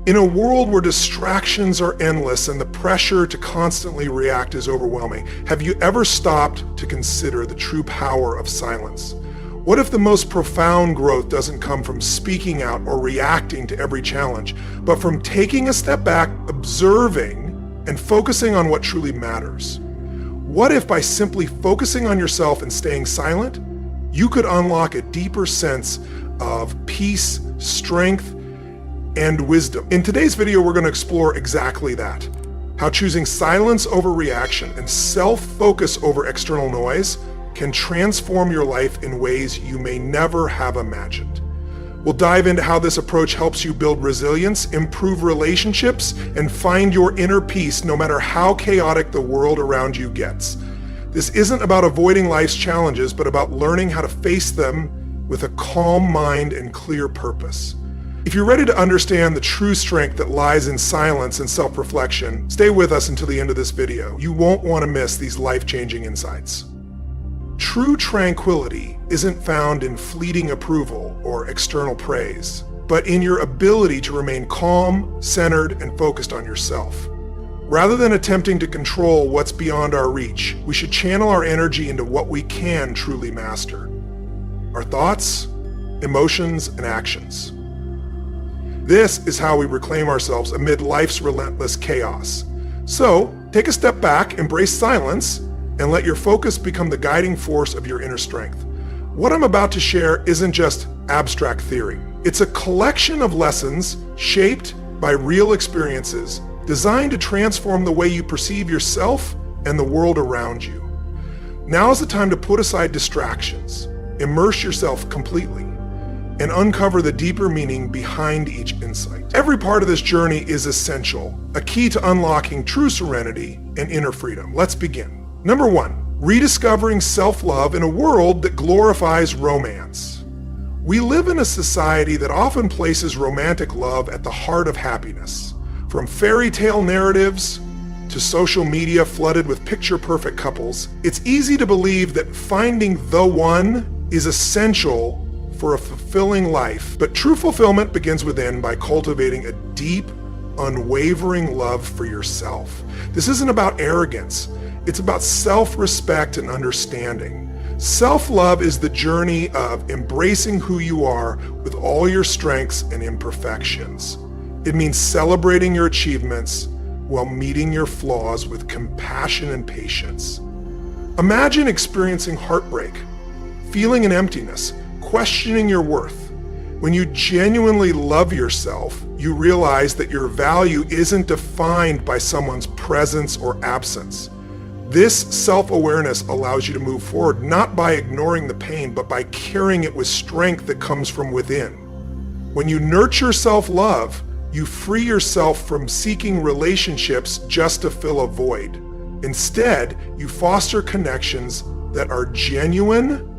In a world where distractions are endless and the pressure to constantly react is overwhelming, have you ever stopped to consider the true power of silence? What if the most profound growth doesn't come from speaking out or reacting to every challenge, but from taking a step back, observing, and focusing on what truly matters? What if by simply focusing on yourself and staying silent, you could unlock a deeper sense of peace, strength, and wisdom? In today's video, we're going to explore exactly that. How choosing silence over reaction and self-focus over external noise can transform your life in ways you may never have imagined. We'll dive into how this approach helps you build resilience, improve relationships, and find your inner peace no matter how chaotic the world around you gets. This isn't about avoiding life's challenges, but about learning how to face them with a calm mind and clear purpose. If you're ready to understand the true strength that lies in silence and self-reflection, stay with us until the end of this video. You won't want to miss these life-changing insights. True tranquility isn't found in fleeting approval or external praise, but in your ability to remain calm, centered, and focused on yourself. Rather than attempting to control what's beyond our reach, we should channel our energy into what we can truly master: our thoughts, emotions, and actions. This is how we reclaim ourselves amid life's relentless chaos. So, take a step back, embrace silence, and let your focus become the guiding force of your inner strength. What I'm about to share isn't just abstract theory. It's a collection of lessons shaped by real experiences designed to transform the way you perceive yourself and the world around you. Now is the time to put aside distractions, immerse yourself completely, and uncover the deeper meaning behind each insight. Every part of this journey is essential, a key to unlocking true serenity and inner freedom. Let's begin. Number 1, rediscovering self-love in a world that glorifies romance. We live in a society that often places romantic love at the heart of happiness. From fairy tale narratives to social media flooded with picture-perfect couples, it's easy to believe that finding the one is essential for a fulfilling life. But true fulfillment begins within by cultivating a deep, unwavering love for yourself. This isn't about arrogance. It's about self-respect and understanding. Self-love is the journey of embracing who you are with all your strengths and imperfections. It means celebrating your achievements while meeting your flaws with compassion and patience. Imagine experiencing heartbreak, feeling an emptiness, questioning your worth. When you genuinely love yourself, you realize that your value isn't defined by someone's presence or absence. This self-awareness allows you to move forward not by ignoring the pain, but by carrying it with strength that comes from within. When you nurture self-love, you free yourself from seeking relationships just to fill a void. Instead, you foster connections that are genuine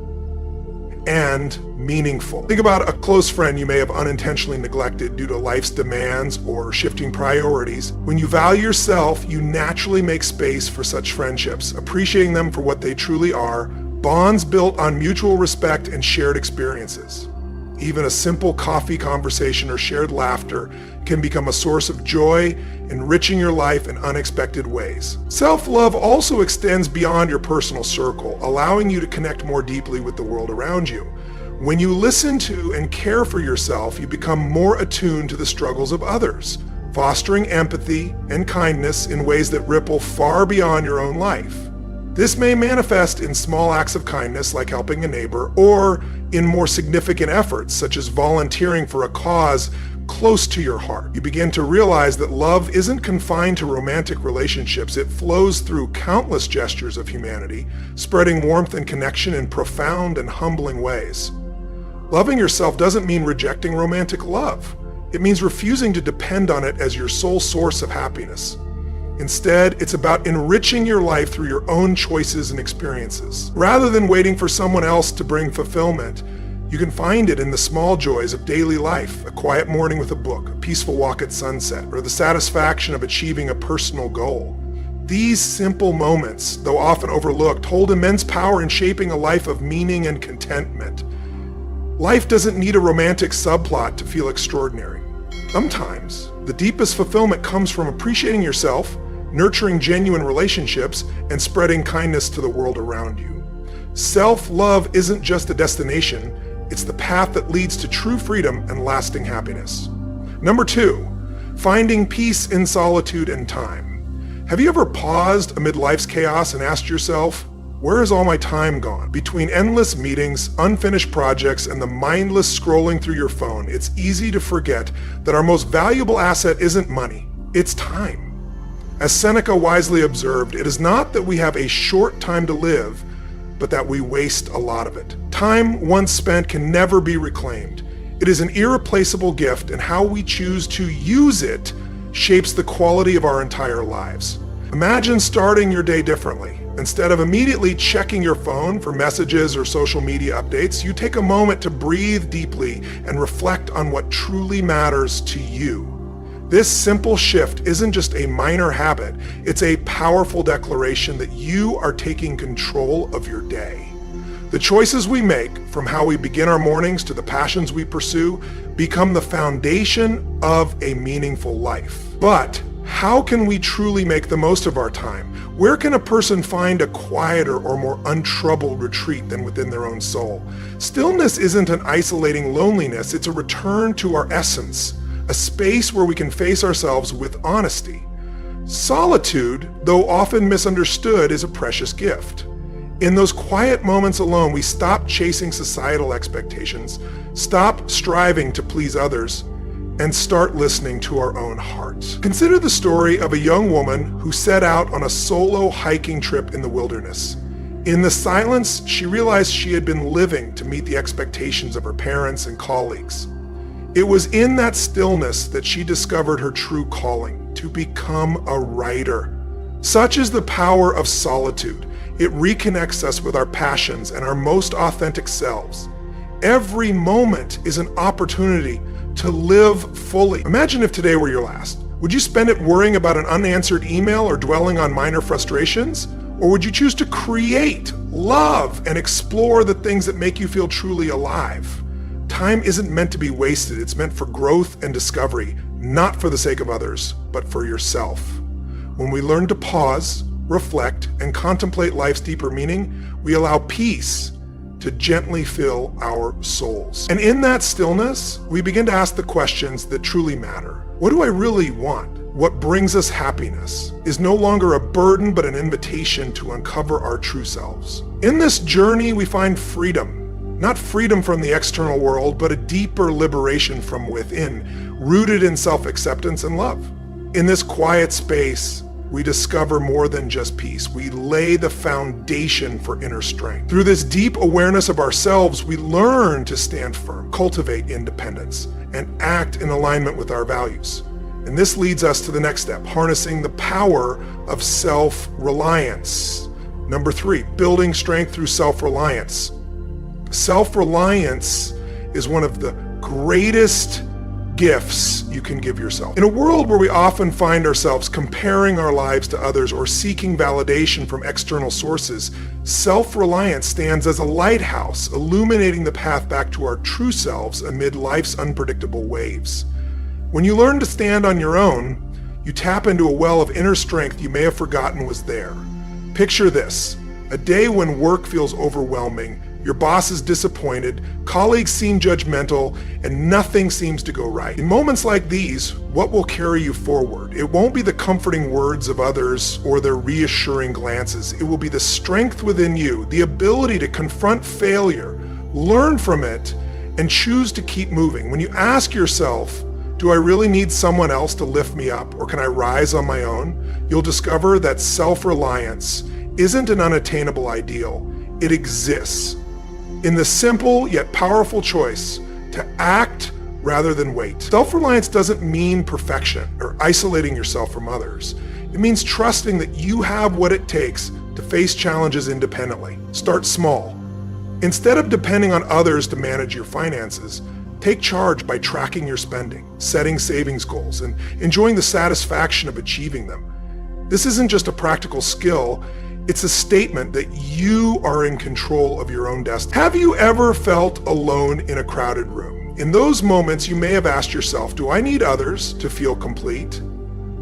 and meaningful. Think about a close friend you may have unintentionally neglected due to life's demands or shifting priorities. When you value yourself, you naturally make space for such friendships, appreciating them for what they truly are, bonds built on mutual respect and shared experiences. Even a simple coffee conversation or shared laughter can become a source of joy, enriching your life in unexpected ways. Self-love also extends beyond your personal circle, allowing you to connect more deeply with the world around you. When you listen to and care for yourself, you become more attuned to the struggles of others, fostering empathy and kindness in ways that ripple far beyond your own life. This may manifest in small acts of kindness like helping a neighbor, or in more significant efforts such as volunteering for a cause close to your heart. You begin to realize that love isn't confined to romantic relationships. It flows through countless gestures of humanity, spreading warmth and connection in profound and humbling ways. Loving yourself doesn't mean rejecting romantic love. It means refusing to depend on it as your sole source of happiness. Instead, it's about enriching your life through your own choices and experiences. Rather than waiting for someone else to bring fulfillment, you can find it in the small joys of daily life: a quiet morning with a book, a peaceful walk at sunset, or the satisfaction of achieving a personal goal. These simple moments, though often overlooked, hold immense power in shaping a life of meaning and contentment. Life doesn't need a romantic subplot to feel extraordinary. Sometimes, the deepest fulfillment comes from appreciating yourself, nurturing genuine relationships, and spreading kindness to the world around you. Self-love isn't just a destination, it's the path that leads to true freedom and lasting happiness. Number 2, finding peace in solitude and time. Have you ever paused amid life's chaos and asked yourself, where has all my time gone? Between endless meetings, unfinished projects, and the mindless scrolling through your phone, it's easy to forget that our most valuable asset isn't money, it's time. As Seneca wisely observed, it is not that we have a short time to live, but that we waste a lot of it. Time once spent can never be reclaimed. It is an irreplaceable gift, and how we choose to use it shapes the quality of our entire lives. Imagine starting your day differently. Instead of immediately checking your phone for messages or social media updates, you take a moment to breathe deeply and reflect on what truly matters to you. This simple shift isn't just a minor habit, it's a powerful declaration that you are taking control of your day. The choices we make, from how we begin our mornings to the passions we pursue, become the foundation of a meaningful life. But how can we truly make the most of our time? Where can a person find a quieter or more untroubled retreat than within their own soul? Stillness isn't an isolating loneliness, it's a return to our essence, a space where we can face ourselves with honesty. Solitude, though often misunderstood, is a precious gift. In those quiet moments alone, we stop chasing societal expectations, stop striving to please others, and start listening to our own hearts. Consider the story of a young woman who set out on a solo hiking trip in the wilderness. In the silence, she realized she had been living to meet the expectations of her parents and colleagues. It was in that stillness that she discovered her true calling, to become a writer. Such is the power of solitude. It reconnects us with our passions and our most authentic selves. Every moment is an opportunity to live fully. Imagine if today were your last. Would you spend it worrying about an unanswered email or dwelling on minor frustrations? Or would you choose to create, love, and explore the things that make you feel truly alive? Time isn't meant to be wasted. It's meant for growth and discovery, not for the sake of others, but for yourself. When we learn to pause, reflect, and contemplate life's deeper meaning, we allow peace to gently fill our souls. And in that stillness, we begin to ask the questions that truly matter. What do I really want? What brings us happiness is no longer a burden, but an invitation to uncover our true selves. In this journey, we find freedom. Not freedom from the external world, but a deeper liberation from within, rooted in self-acceptance and love. In this quiet space, we discover more than just peace. We lay the foundation for inner strength. Through this deep awareness of ourselves, we learn to stand firm, cultivate independence, and act in alignment with our values. And this leads us to the next step, harnessing the power of self-reliance. Number 3, building strength through self-reliance. Self-reliance is one of the greatest gifts you can give yourself. In a world where we often find ourselves comparing our lives to others or seeking validation from external sources, self-reliance stands as a lighthouse, illuminating the path back to our true selves amid life's unpredictable waves. When you learn to stand on your own, you tap into a well of inner strength you may have forgotten was there. Picture this: a day when work feels overwhelming, your boss is disappointed, colleagues seem judgmental, and nothing seems to go right. In moments like these, what will carry you forward? It won't be the comforting words of others or their reassuring glances. It will be the strength within you, the ability to confront failure, learn from it, and choose to keep moving. When you ask yourself, do I really need someone else to lift me up, or can I rise on my own? You'll discover that self-reliance isn't an unattainable ideal. It exists in the simple yet powerful choice to act rather than wait. Self-reliance doesn't mean perfection or isolating yourself from others. It means trusting that you have what it takes to face challenges independently. Start small. Instead of depending on others to manage your finances, take charge by tracking your spending, setting savings goals, and enjoying the satisfaction of achieving them. This isn't just a practical skill, it's a statement that you are in control of your own destiny. Have you ever felt alone in a crowded room? In those moments, you may have asked yourself, do I need others to feel complete?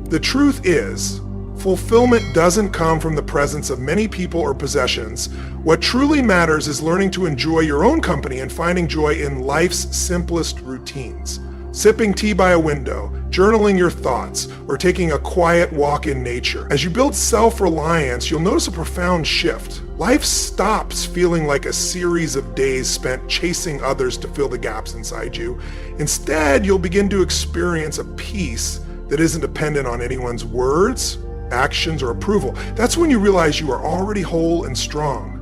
The truth is, fulfillment doesn't come from the presence of many people or possessions. What truly matters is learning to enjoy your own company and finding joy in life's simplest routines. Sipping tea by a window, journaling your thoughts, or taking a quiet walk in nature. As you build self-reliance, you'll notice a profound shift. Life stops feeling like a series of days spent chasing others to fill the gaps inside you. Instead, you'll begin to experience a peace that isn't dependent on anyone's words, actions, or approval. That's when you realize you are already whole and strong.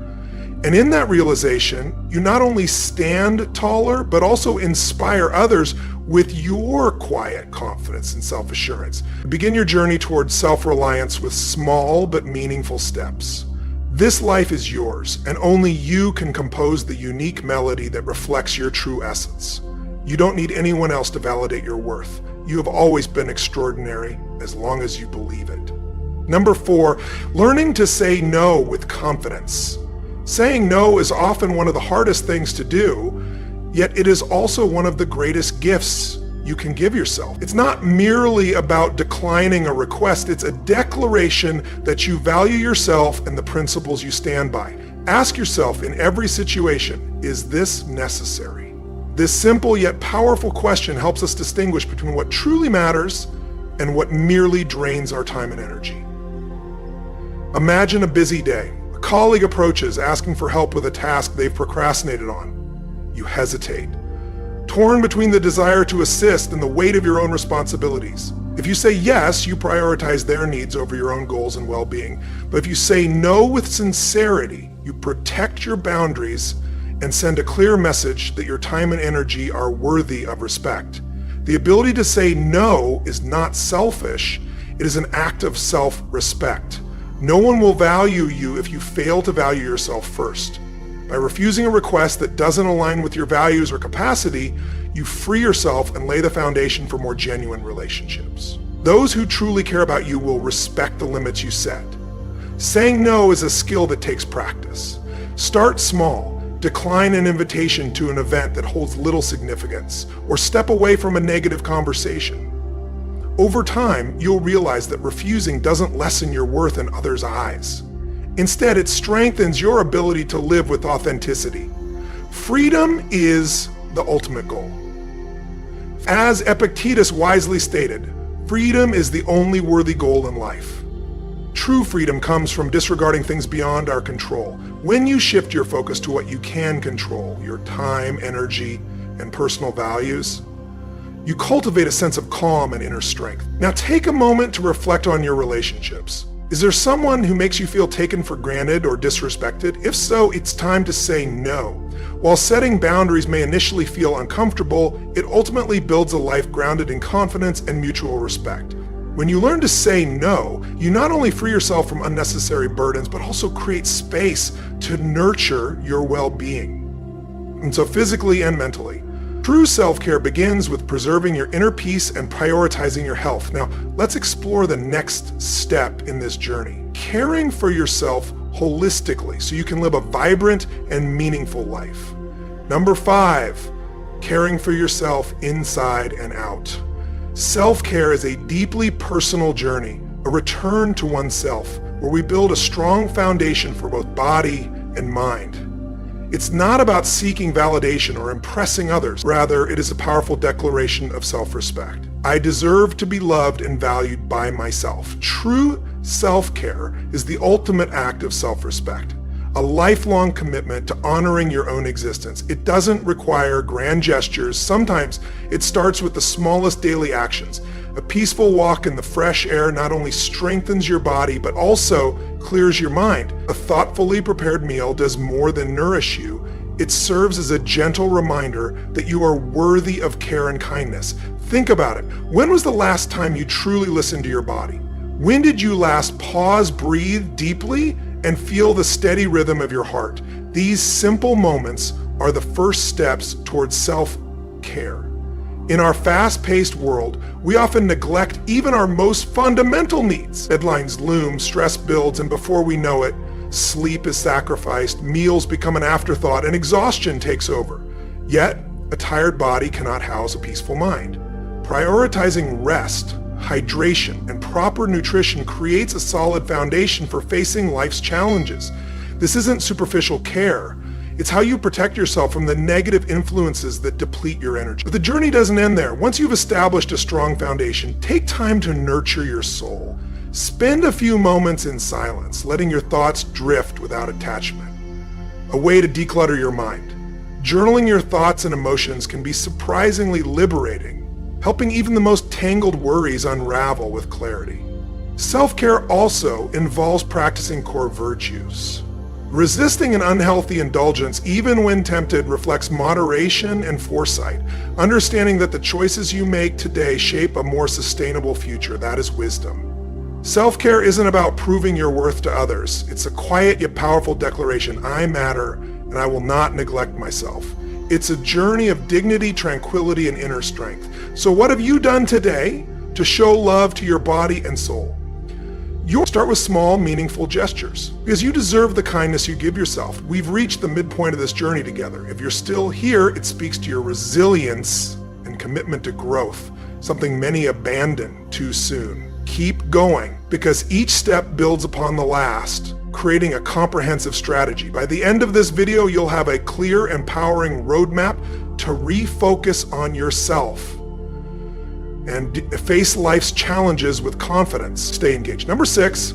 And in that realization, you not only stand taller, but also inspire others with your quiet confidence and self-assurance. Begin your journey towards self-reliance with small but meaningful steps. This life is yours, and only you can compose the unique melody that reflects your true essence. You don't need anyone else to validate your worth. You have always been extraordinary as long as you believe it. Number 4, learning to say no with confidence. Saying no is often one of the hardest things to do, yet it is also one of the greatest gifts you can give yourself. It's not merely about declining a request, it's a declaration that you value yourself and the principles you stand by. Ask yourself in every situation, is this necessary? This simple yet powerful question helps us distinguish between what truly matters and what merely drains our time and energy. Imagine a busy day. A colleague approaches asking for help with a task they've procrastinated on. You hesitate, torn between the desire to assist and the weight of your own responsibilities. If you say yes, you prioritize their needs over your own goals and well-being. But if you say no with sincerity, you protect your boundaries and send a clear message that your time and energy are worthy of respect. The ability to say no is not selfish, it is an act of self-respect. No one will value you if you fail to value yourself first. By refusing a request that doesn't align with your values or capacity, you free yourself and lay the foundation for more genuine relationships. Those who truly care about you will respect the limits you set. Saying no is a skill that takes practice. Start small. Decline an invitation to an event that holds little significance, or step away from a negative conversation. Over time, you'll realize that refusing doesn't lessen your worth in others' eyes. Instead, it strengthens your ability to live with authenticity. Freedom is the ultimate goal. As Epictetus wisely stated, freedom is the only worthy goal in life. True freedom comes from disregarding things beyond our control. When you shift your focus to what you can control, your time, energy, and personal values, you cultivate a sense of calm and inner strength. Now take a moment to reflect on your relationships. Is there someone who makes you feel taken for granted or disrespected? If so, it's time to say no. While setting boundaries may initially feel uncomfortable, it ultimately builds a life grounded in confidence and mutual respect. When you learn to say no, you not only free yourself from unnecessary burdens, but also create space to nurture your well-being. And so physically and mentally. True self-care begins with preserving your inner peace and prioritizing your health. Now, let's explore the next step in this journey. Caring for yourself holistically so you can live a vibrant and meaningful life. Number 5, caring for yourself inside and out. Self-care is a deeply personal journey, a return to oneself, where we build a strong foundation for both body and mind. It's not about seeking validation or impressing others. Rather, it is a powerful declaration of self-respect. I deserve to be loved and valued by myself. True self-care is the ultimate act of self-respect, a lifelong commitment to honoring your own existence. It doesn't require grand gestures. Sometimes it starts with the smallest daily actions. A peaceful walk in the fresh air not only strengthens your body, but also clears your mind. A thoughtfully prepared meal does more than nourish you. It serves as a gentle reminder that you are worthy of care and kindness. Think about it. When was the last time you truly listened to your body? When did you last pause, breathe deeply, and feel the steady rhythm of your heart? These simple moments are the first steps towards self-care. In our fast-paced world, we often neglect even our most fundamental needs. Deadlines loom, stress builds, and before we know it, sleep is sacrificed, meals become an afterthought, and exhaustion takes over. Yet, A tired body cannot house a peaceful mind. Prioritizing rest, hydration, and proper nutrition creates a solid foundation for facing life's challenges. This isn't superficial care. It's how you protect yourself from the negative influences that deplete your energy. But the journey doesn't end there. Once you've established a strong foundation, take time to nurture your soul. Spend a few moments in silence, letting your thoughts drift without attachment. A way to declutter your mind. Journaling your thoughts and emotions can be surprisingly liberating, helping even the most tangled worries unravel with clarity. Self-care also involves practicing core virtues. Resisting an unhealthy indulgence, even when tempted, reflects moderation and foresight, understanding that the choices you make today shape a more sustainable future. That is wisdom. Self-care isn't about proving your worth to others. It's a quiet yet powerful declaration: I matter, and I will not neglect myself. It's a journey of dignity, tranquility, and inner strength. So what have you done today to show love to your body and soul? You'll start with small, meaningful gestures, because you deserve the kindness you give yourself. We've reached the midpoint of this journey together. If you're still here, it speaks to your resilience and commitment to growth, something many abandon too soon. Keep going, because each step builds upon the last, creating a comprehensive strategy. By the end of this video, you'll have a clear, empowering roadmap to refocus on yourself and face life's challenges with confidence. Stay engaged. Number 6,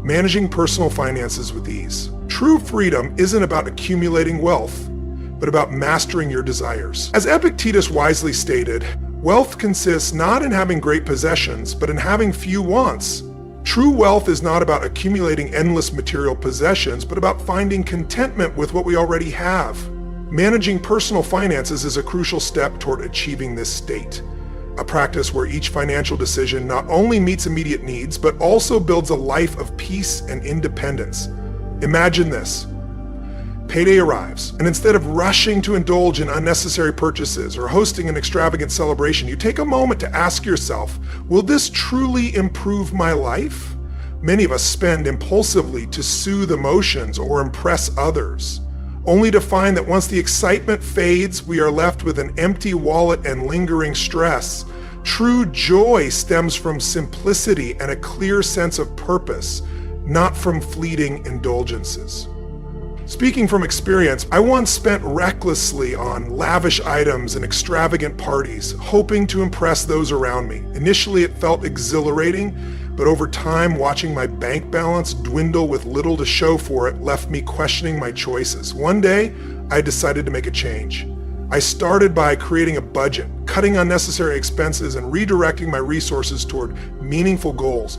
managing personal finances with ease. True freedom isn't about accumulating wealth, but about mastering your desires. As Epictetus wisely stated, wealth consists not in having great possessions, but in having few wants. True wealth is not about accumulating endless material possessions, but about finding contentment with what we already have. Managing personal finances is a crucial step toward achieving this state. A practice where each financial decision not only meets immediate needs, but also builds a life of peace and independence. Imagine this. Payday arrives, and instead of rushing to indulge in unnecessary purchases or hosting an extravagant celebration, you take a moment to ask yourself, will this truly improve my life? Many of us spend impulsively to soothe emotions or impress others, only to find that once the excitement fades, we are left with an empty wallet and lingering stress. True joy stems from simplicity and a clear sense of purpose, not from fleeting indulgences. Speaking from experience, I once spent recklessly on lavish items and extravagant parties, hoping to impress those around me. Initially, it felt exhilarating, but over time, watching my bank balance dwindle with little to show for it left me questioning my choices. One day, I decided to make a change. I started by creating a budget, cutting unnecessary expenses, and redirecting my resources toward meaningful goals,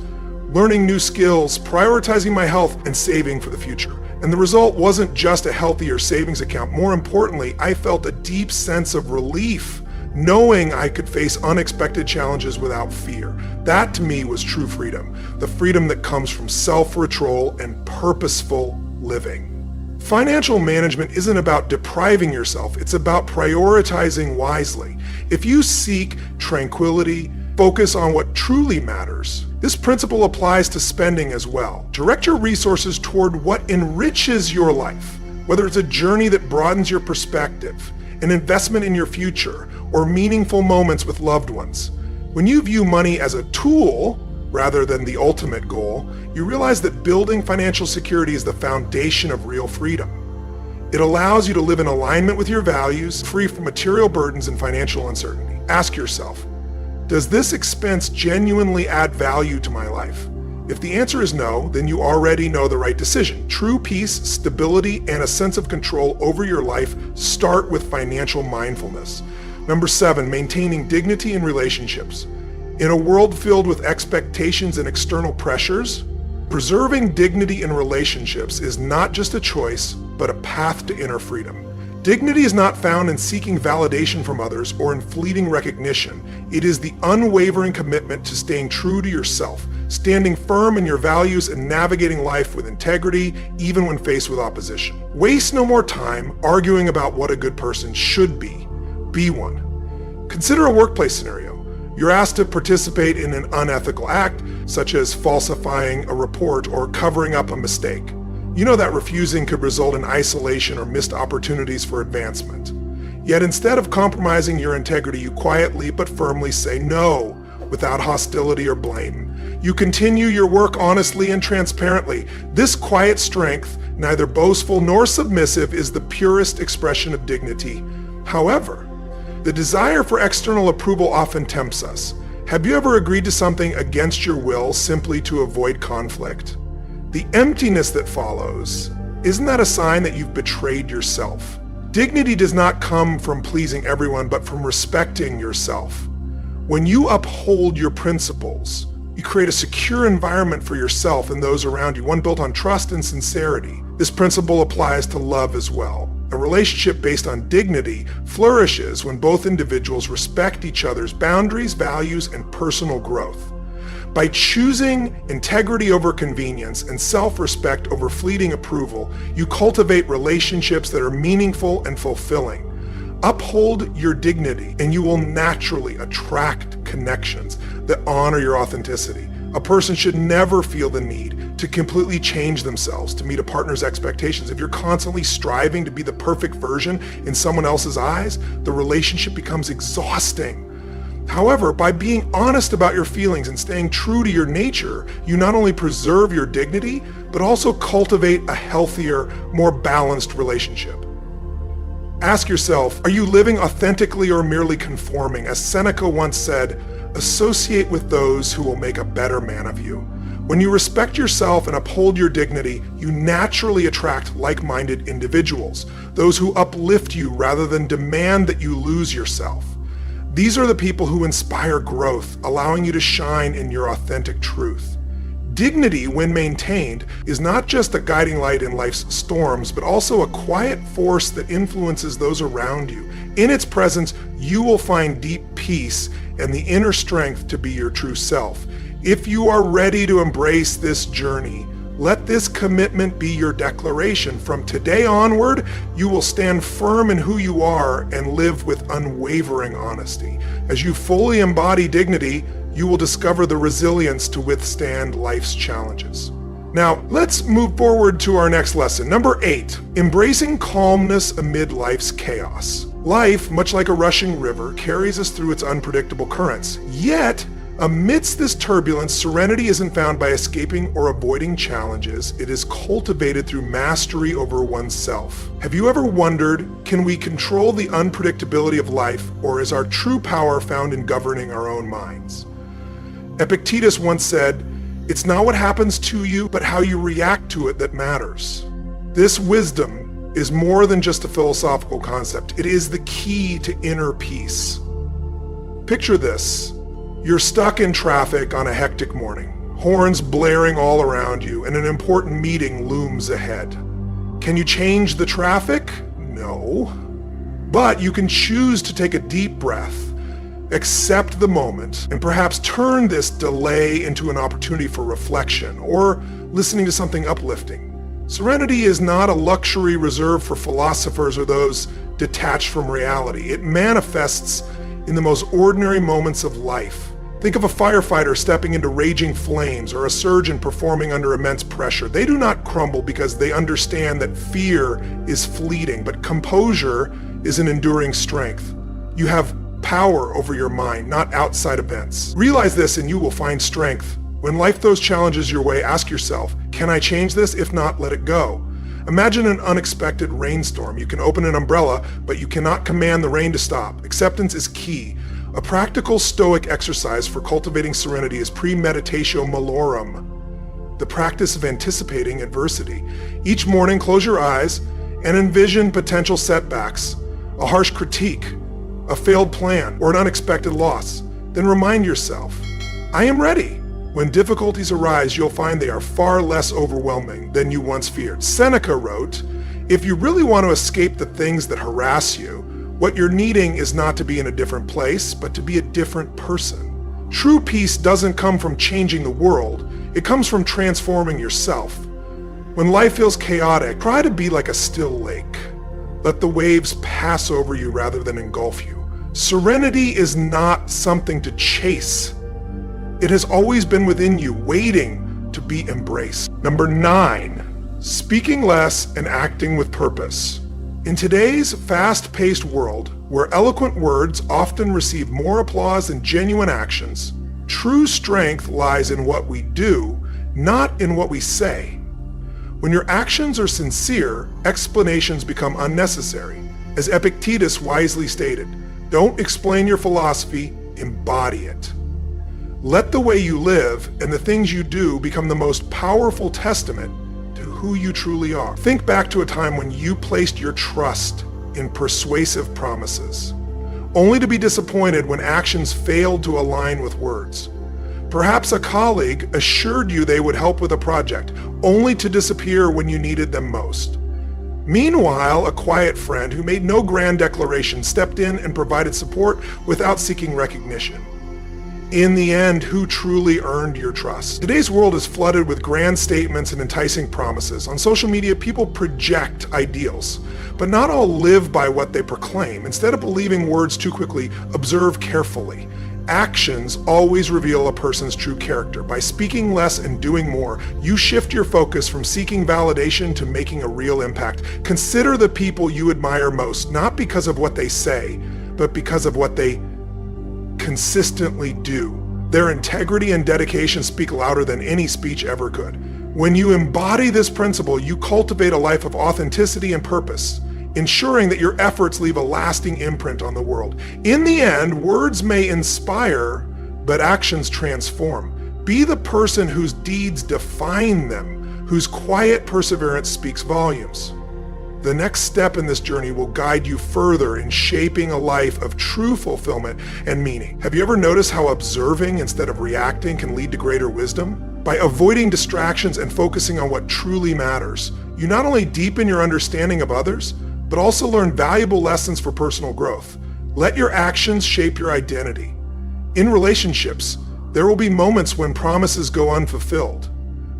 learning new skills, prioritizing my health, and saving for the future. And the result wasn't just a healthier savings account. More importantly, I felt a deep sense of relief, knowing I could face unexpected challenges without fear. That to me was true freedom, the freedom that comes from self-control and purposeful living. Financial management isn't about depriving yourself, it's about prioritizing wisely. If you seek tranquility, focus on what truly matters. This principle applies to spending as well. Direct your resources toward what enriches your life, whether it's a journey that broadens your perspective, an investment in your future, or meaningful moments with loved ones. When you view money as a tool rather than the ultimate goal, you realize that building financial security is the foundation of real freedom. It allows you to live in alignment with your values, free from material burdens and financial uncertainty. Ask yourself, does this expense genuinely add value to my life? If the answer is no, then you already know the right decision. True peace, stability, and a sense of control over your life start with financial mindfulness. Number 7, maintaining dignity in relationships. In a world filled with expectations and external pressures, preserving dignity in relationships is not just a choice, but a path to inner freedom. Dignity is not found in seeking validation from others or in fleeting recognition. It is the unwavering commitment to staying true to yourself, standing firm in your values and navigating life with integrity, even when faced with opposition. Waste no more time arguing about what a good person should be. Be one. Consider a workplace scenario. You're asked to participate in an unethical act, such as falsifying a report or covering up a mistake. You know that refusing could result in isolation or missed opportunities for advancement. Yet instead of compromising your integrity, you quietly but firmly say no, without hostility or blame. You continue your work honestly and transparently. This quiet strength, neither boastful nor submissive, is the purest expression of dignity. However, the desire for external approval often tempts us. Have you ever agreed to something against your will simply to avoid conflict? The emptiness that follows, isn't that a sign that you've betrayed yourself? Dignity does not come from pleasing everyone, but from respecting yourself. When you uphold your principles, you create a secure environment for yourself and those around you, one built on trust and sincerity. This principle applies to love as well. A relationship based on dignity flourishes when both individuals respect each other's boundaries, values, and personal growth. By choosing integrity over convenience and self-respect over fleeting approval, you cultivate relationships that are meaningful and fulfilling. Uphold your dignity, and you will naturally attract connections that honor your authenticity. A person should never feel the need to completely change themselves to meet a partner's expectations. If you're constantly striving to be the perfect version in someone else's eyes, the relationship becomes exhausting. However, by being honest about your feelings and staying true to your nature, you not only preserve your dignity, but also cultivate a healthier, more balanced relationship. Ask yourself, are you living authentically or merely conforming? As Seneca once said, associate with those who will make a better man of you. When you respect yourself and uphold your dignity, you naturally attract like-minded individuals, those who uplift you rather than demand that you lose yourself. These are the people who inspire growth, allowing you to shine in your authentic truth. Dignity, when maintained, is not just a guiding light in life's storms, but also a quiet force that influences those around you. In its presence, you will find deep peace and the inner strength to be your true self. If you are ready to embrace this journey, let this commitment be your declaration. From today onward, you will stand firm in who you are and live with unwavering honesty. As you fully embody dignity, you will discover the resilience to withstand life's challenges. Now, let's move forward to our next lesson. Number 8, embracing calmness amid life's chaos. Life, much like a rushing river, carries us through its unpredictable currents. Yet, amidst this turbulence, serenity isn't found by escaping or avoiding challenges. It is cultivated through mastery over oneself. Have you ever wondered, can we control the unpredictability of life, or is our true power found in governing our own minds? Epictetus once said, "It's not what happens to you, but how you react to it that matters." This wisdom is more than just a philosophical concept. It is the key to inner peace. Picture this. You're stuck in traffic on a hectic morning, horns blaring all around you, and an important meeting looms ahead. Can you change the traffic? No. But you can choose to take a deep breath, accept the moment, and perhaps turn this delay into an opportunity for reflection or listening to something uplifting. Serenity is not a luxury reserved for philosophers or those detached from reality. It manifests in the most ordinary moments of life. Think of a firefighter stepping into raging flames or a surgeon performing under immense pressure. They do not crumble because they understand that fear is fleeting, but composure is an enduring strength. You have power over your mind, not outside events. Realize this and you will find strength. When life throws challenges your way, ask yourself, can I change this? If not, let it go. Imagine an unexpected rainstorm. You can open an umbrella, but you cannot command the rain to stop. Acceptance is key. A practical Stoic exercise for cultivating serenity is premeditatio malorum, the practice of anticipating adversity. Each morning, close your eyes and envision potential setbacks, a harsh critique, a failed plan, or an unexpected loss. Then remind yourself, I am ready. When difficulties arise, you'll find they are far less overwhelming than you once feared. Seneca wrote, if you really want to escape the things that harass you, what you're needing is not to be in a different place, but to be a different person. True peace doesn't come from changing the world. It comes from transforming yourself. When life feels chaotic, try to be like a still lake. Let the waves pass over you rather than engulf you. Serenity is not something to chase. It has always been within you, waiting to be embraced. Number 9, speaking less and acting with purpose. In today's fast-paced world, where eloquent words often receive more applause than genuine actions, true strength lies in what we do, not in what we say. When your actions are sincere, explanations become unnecessary. As Epictetus wisely stated, don't explain your philosophy, embody it. Let the way you live and the things you do become the most powerful testament to who you truly are. Think back to a time when you placed your trust in persuasive promises, only to be disappointed when actions failed to align with words. Perhaps a colleague assured you they would help with a project, only to disappear when you needed them most. Meanwhile, a quiet friend who made no grand declaration stepped in and provided support without seeking recognition. In the end, who truly earned your trust? Today's world is flooded with grand statements and enticing promises. On social media, people project ideals, but not all live by what they proclaim. Instead of believing words too quickly, observe carefully. Actions always reveal a person's true character. By speaking less and doing more, you shift your focus from seeking validation to making a real impact. Consider the people you admire most, not because of what they say, but because of what they consistently do. Their integrity and dedication speak louder than any speech ever could. When you embody this principle, you cultivate a life of authenticity and purpose, ensuring that your efforts leave a lasting imprint on the world. In the end, words may inspire, but actions transform. Be the person whose deeds define them, whose quiet perseverance speaks volumes. The next step in this journey will guide you further in shaping a life of true fulfillment and meaning. Have you ever noticed how observing instead of reacting can lead to greater wisdom? By avoiding distractions and focusing on what truly matters, you not only deepen your understanding of others, but also learn valuable lessons for personal growth. Let your actions shape your identity. In relationships, there will be moments when promises go unfulfilled.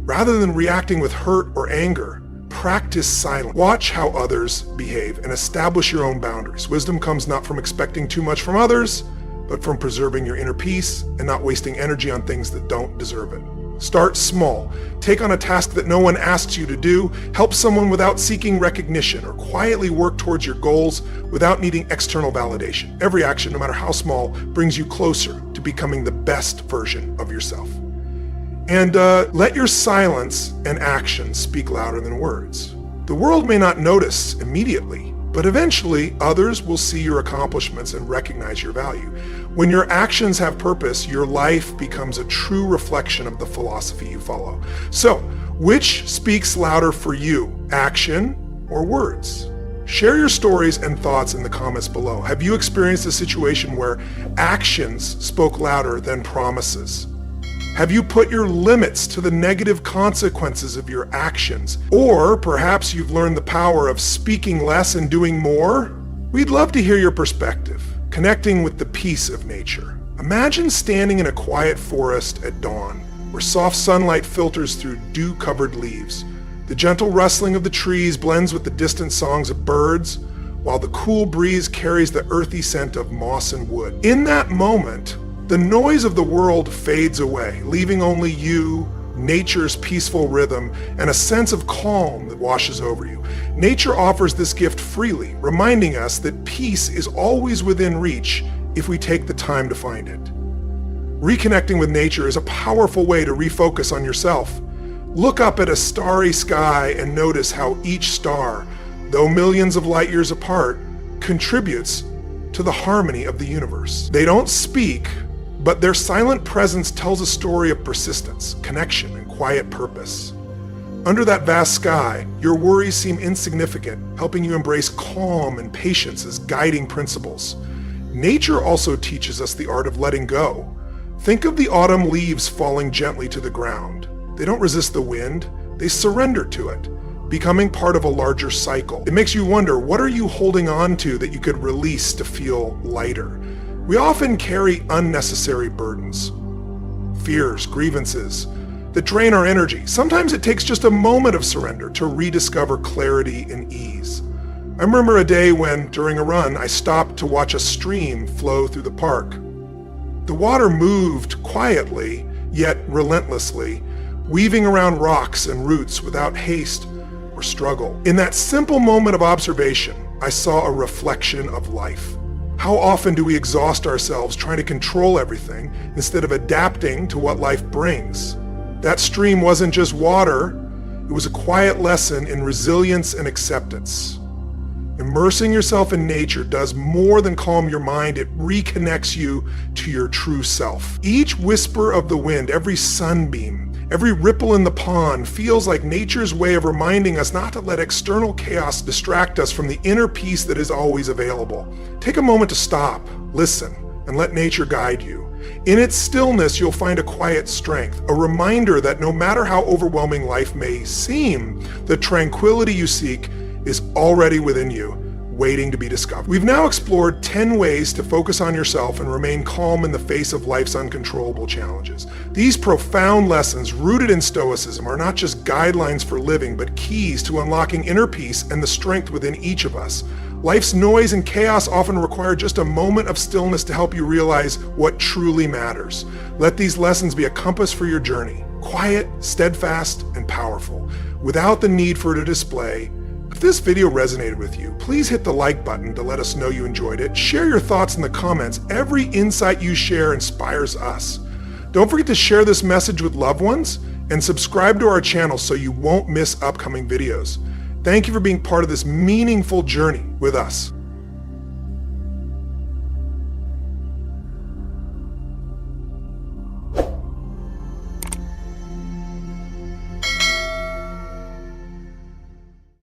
Rather than reacting with hurt or anger, practice silence. Watch how others behave and establish your own boundaries. Wisdom comes not from expecting too much from others, but from preserving your inner peace and not wasting energy on things that don't deserve it. Start small. Take on a task that no one asks you to do. Help someone without seeking recognition, or quietly work towards your goals without needing external validation. Every action, no matter how small, brings you closer to becoming the best version of yourself. And let your silence and actions speak louder than words. The world may not notice immediately, but eventually others will see your accomplishments and recognize your value. When your actions have purpose, your life becomes a true reflection of the philosophy you follow. So, which speaks louder for you, action or words? Share your stories and thoughts in the comments below. Have you experienced a situation where actions spoke louder than promises? Have you put your limits to the negative consequences of your actions? Or perhaps you've learned the power of speaking less and doing more? We'd love to hear your perspective, connecting with the peace of nature. Imagine standing in a quiet forest at dawn, where soft sunlight filters through dew-covered leaves. The gentle rustling of the trees blends with the distant songs of birds, while the cool breeze carries the earthy scent of moss and wood. In that moment, the noise of the world fades away, leaving only you, nature's peaceful rhythm, and a sense of calm that washes over you. Nature offers this gift freely, reminding us that peace is always within reach if we take the time to find it. Reconnecting with nature is a powerful way to refocus on yourself. Look up at a starry sky and notice how each star, though millions of light years apart, contributes to the harmony of the universe. They don't speak, but their silent presence tells a story of persistence, connection, and quiet purpose. Under that vast sky, your worries seem insignificant, helping you embrace calm and patience as guiding principles. Nature also teaches us the art of letting go. Think of the autumn leaves falling gently to the ground. They don't resist the wind, they surrender to it, becoming part of a larger cycle. It makes you wonder, what are you holding on to that you could release to feel lighter? We often carry unnecessary burdens, fears, grievances that drain our energy. Sometimes it takes just a moment of surrender to rediscover clarity and ease. I remember a day when, during a run, I stopped to watch a stream flow through the park. The water moved quietly, yet relentlessly, weaving around rocks and roots without haste or struggle. In that simple moment of observation, I saw a reflection of life. How often do we exhaust ourselves trying to control everything instead of adapting to what life brings? That stream wasn't just water, it was a quiet lesson in resilience and acceptance. Immersing yourself in nature does more than calm your mind, it reconnects you to your true self. Each whisper of the wind, every sunbeam, every ripple in the pond feels like nature's way of reminding us not to let external chaos distract us from the inner peace that is always available. Take a moment to stop, listen, and let nature guide you. In its stillness, you'll find a quiet strength, a reminder that no matter how overwhelming life may seem, the tranquility you seek is already within you, waiting to be discovered. We've now explored 10 ways to focus on yourself and remain calm in the face of life's uncontrollable challenges. These profound lessons, rooted in Stoicism, are not just guidelines for living, but keys to unlocking inner peace and the strength within each of us. Life's noise and chaos often require just a moment of stillness to help you realize what truly matters. Let these lessons be a compass for your journey, quiet, steadfast, and powerful, without the need for it to display. If this video resonated with you, please hit the like button to let us know you enjoyed it. Share your thoughts in the comments. Every insight you share inspires us. Don't forget to share this message with loved ones and subscribe to our channel so you won't miss upcoming videos. Thank you for being part of this meaningful journey with us.